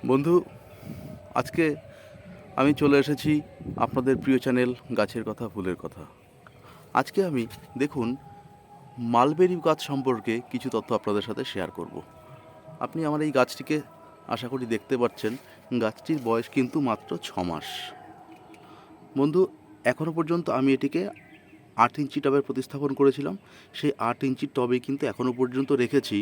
বন্ধু, আজকে আমি চলে এসেছি আপনাদের প্রিয় চ্যানেল গাছের কথা ফুলের কথা। আজকে আমি দেখুন মালবেরি গাছ সম্পর্কে কিছু তথ্য আপনাদের সাথে শেয়ার করব। আপনি আমার এই গাছটিকে আশা করি দেখতে পাচ্ছেন। গাছটির বয়স কিন্তু মাত্র 6 মাস। বন্ধু, এখনও পর্যন্ত আমি এটিকে 8 ইঞ্চি টবে প্রতিস্থাপন করেছিলাম। সেই 8 ইঞ্চি টবে কিন্তু এখনও পর্যন্ত রেখেছি।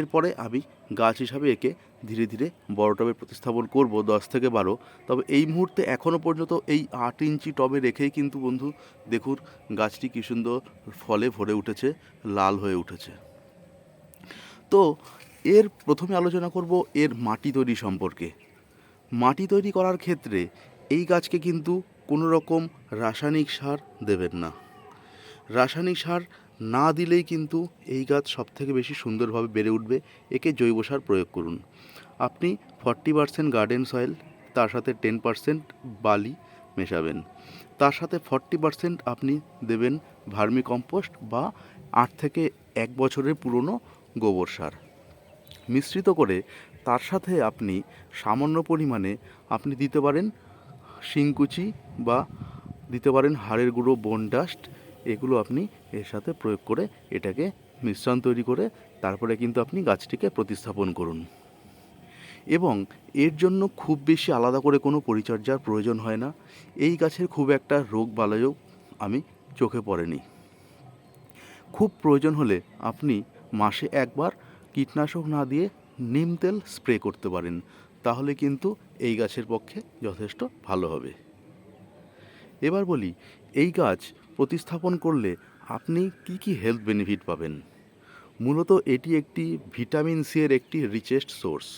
এরপরে আমি গাছ হিসাবে একে ধীরে ধীরে বড় টবে প্রতিস্থাপন করব, 10 থেকে 12। তবে এই মুহূর্তে এখনও পর্যন্ত এই 8 ইঞ্চি টবে রেখেই কিন্তু বন্ধু দেখুন গাছটি কী সুন্দর ফলে ভরে উঠেছে, লাল হয়ে উঠেছে। তো এর প্রথমে আলোচনা করব এর মাটি তৈরি সম্পর্কে। মাটি তৈরি করার ক্ষেত্রে এই গাছকে কিন্তু কোনো রকম রাসায়নিক সার দেবেন না। রাসায়নিক সার না দিলেই কিন্তু এই গাছ সবথেকে বেশি সুন্দরভাবে বেড়ে উঠবে। একে জৈব সার প্রয়োগ করুন। আপনি 40% গার্ডেন সয়েল, তার সাথে 10% বালি মেশাবেন। তার সাথে 40% আপনি দেবেন ভার্মি কম্পোস্ট বা 8 থেকে 1 বছরের পুরনো গোবর সার মিশ্রিত করে। তার সাথে আপনি সামান্য পরিমাণে আপনি দিতে পারেন শিংকুচি বা দিতে পারেন হাড়ের গুঁড়ো, বোন ডাস্ট। এগুলো আপনি এর সাথে প্রয়োগ করে এটাকে মিশ্রণ তৈরি করে তারপরে কিন্তু আপনি গাছটিকে প্রতিস্থাপন করুন। এবং এর জন্য খুব বেশি আলাদা করে কোনো পরিচর্যার প্রয়োজন হয় না। এই গাছের খুব একটা রোগ বালাইও আমি চোখে পড়েনি। খুব প্রয়োজন হলে আপনি মাসে একবার কীটনাশক না দিয়ে নিম তেল স্প্রে করতে পারেন। তাহলে কিন্তু এই গাছের পক্ষে যথেষ্ট ভালো হবে। এবার বলি, এই গাছ প্রতিস্থাপন করলে আপনি কি হেলথ বেনিফিট পাবেন। মূলত এটি একটি ভিটামিন সি এর একটি রিচেস্ট সোর্স।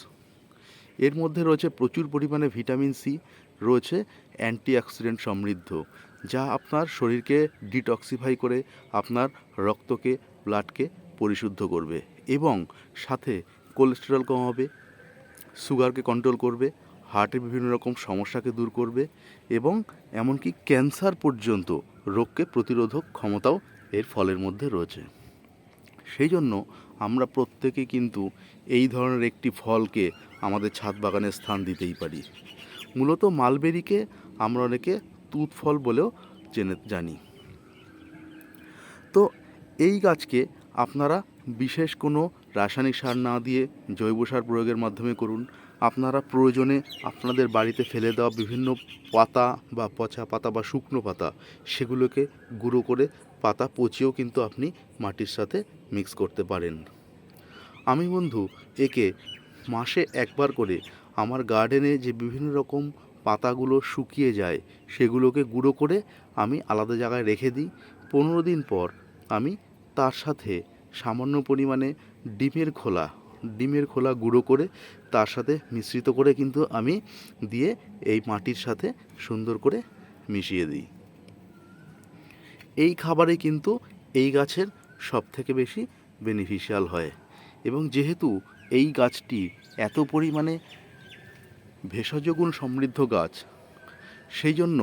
এর মধ্যে রয়েছে প্রচুর পরিমাণে ভিটামিন সি, রয়েছে অ্যান্টিঅক্সিডেন্ট সমৃদ্ধ, যা আপনার শরীরকে ডিটক্সিফাই করে আপনার রক্তকে, ব্লাডকে পরিশুদ্ধ করবে এবং সাথে কোলেস্টেরল কমাবে, সুগারকে কন্ট্রোল করবে, হার্টের বিভিন্ন রকম সমস্যাকে দূর করবে এবং এমনকি ক্যান্সার পর্যন্ত রোগকে প্রতিরোধক ক্ষমতাও এর ফলের মধ্যে রয়েছে। সেই জন্য আমরা প্রত্যেকে কিন্তু এই ধরনের একটি ফলকে আমাদের ছাদ বাগানে স্থান দিতেই পারি। মূলত মালবেরিকে আমরা অনেকে তুত ফল বলেও জানি। তো এই গাছকে আপনারা বিশেষ কোনো রাসায়নিক সার না দিয়ে জৈব সার প্রয়োগের মাধ্যমে করুন। আপনারা প্রয়োজনে আপনাদের বাড়িতে ফেলে দেওয়া বিভিন্ন পাতা বা পচা পাতা বা শুকনো পাতা, সেগুলোকে গুঁড়ো করে পাতা পচিয়েও কিন্তু আপনি মাটির সাথে মিক্স করতে পারেন। আমি বন্ধু একে মাসে একবার করে আমার গার্ডেনে যে বিভিন্ন রকম পাতাগুলো শুকিয়ে যায় সেগুলোকে গুঁড়ো করে আমি আলাদা জায়গায় রেখে দিই। 15 দিন পর আমি তার সাথে সামান্য পরিমাণে ডিমের খোলা গুঁড়ো করে তার সাথে মিশ্রিত করে কিন্তু আমি দিয়ে এই মাটির সাথে সুন্দর করে মিশিয়ে দিই। এই খাবারে কিন্তু এই গাছের সবথেকে বেশি বেনিফিশিয়াল হয়। এবং যেহেতু এই গাছটি এত পরিমাণে ভেষজ গুণ সমৃদ্ধ গাছ, সেই জন্য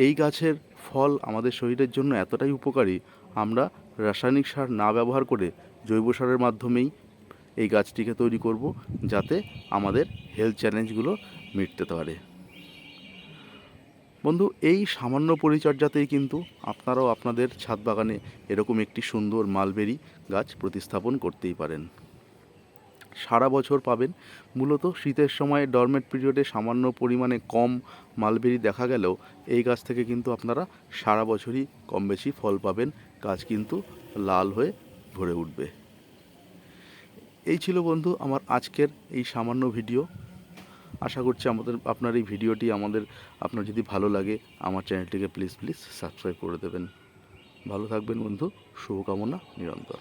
এই গাছের ফল আমাদের শরীরের জন্য এতটাই উপকারী, আমরা রাসায়নিক সার না ব্যবহার করে জৈব সারের মাধ্যমেই এই গাছটিকে তৈরি করব, যাতে আমাদের হেলথ চ্যালেঞ্জগুলো মিটতে পারে। বন্ধু, এই সামান্য পরিচর্যাতেই কিন্তু আপনারাও আপনাদের ছাদ বাগানে এরকম একটি সুন্দর মালবেরি গাছ প্রতিস্থাপন করতেই পারেন। সারা বছর পাবেন। মূলত শীতের সময় ডরমেট পিরিয়ডে সামান্য পরিমাণে কম মালবেরি দেখা গেলেও এই গাছ থেকে কিন্তু আপনারা সারা বছরই কম বেশি ফল পাবেন। গাছ কিন্তু লাল হয়ে ভরে উঠবে। এই ছিল বন্ধু আমার আজকের এই সামান্য ভিডিও। আশা করছি আপনার এই ভিডিওটি আপনার যদি ভালো লাগে আমার চ্যানেলটিকে প্লিজ সাবস্ক্রাইব করে দেবেন। ভালো থাকবেন বন্ধু, শুভকামনা নিরন্তর।